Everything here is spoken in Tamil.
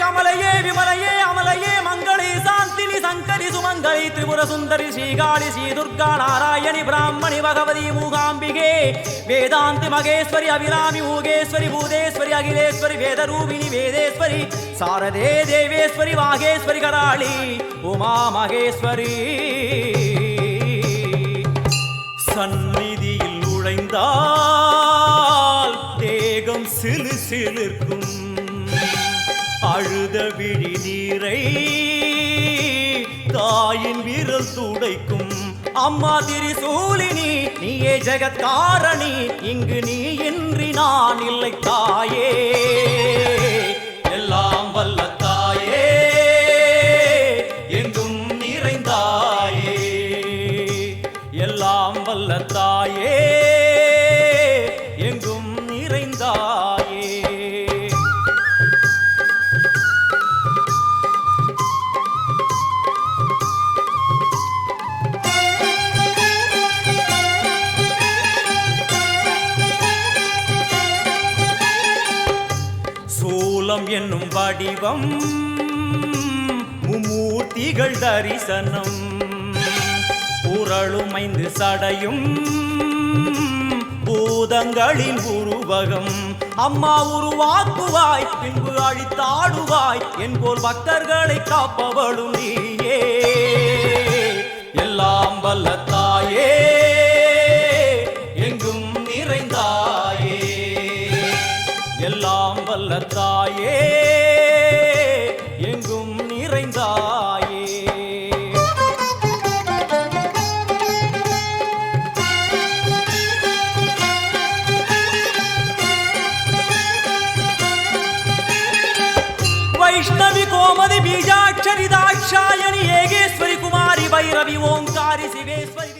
கமலையே விமலையே அமலையே மங்களே சாந்தினி சங்கரி சுமங்கலி திரிபுர சுந்தரி ஸ்ரீகாளி ஸ்ரீ துர்கா நாராயணி பிராமணி பகவதி மூகாம்பிகே வேதாந்தி மகேஸ்வரி அபிராமி மூகேஸ்வரி பூதேஸ்வரி அகிலேஸ்வரி வேதரூபிணி வேதேஸ்வரி சாரதே தேவேஸ்வரி வாகேஸ்வரி கராளி உமா மகேஸ்வரி சந்நிதியில் நுழைந்தால் தேகம் சிலு சிலிர்க்கும் அழுத விழி நீரை தாயின் விரல் துடைக்கும் அம்மா திரிசூலினி நீயே ஜெகத்காரணி இங்கு நீ இன்றி நான் இல்லை தாயே எல்லாம் வல்ல தாயே எங்கும் நிறைந்தாயே எல்லாம் வல்ல தாயே எங்கும் நிறைந்தாயே சூலம் என்னும் வடிவம் மும்மூர்த்திகள் தரிசனம் உரளுமைந்து சடையும் பூதங்களின் உருவகம் அம்மா உருவாக்குவாய் பின்பு அழித்தாடுவாய் என்போல் பக்தர்களை காப்பவளும் நீயே எல்லாம் வல்ல தாயே எங்கும் நிறைந்தாயே எல்லாம் வல்ல தாயே எங்கும் நிறைந்தாயே वैष्णवी कोमदि बीजाक्षरी दाक्षायणी येगेश्वरी कुमारी भैरवी ओंकारी शिवेश्वरी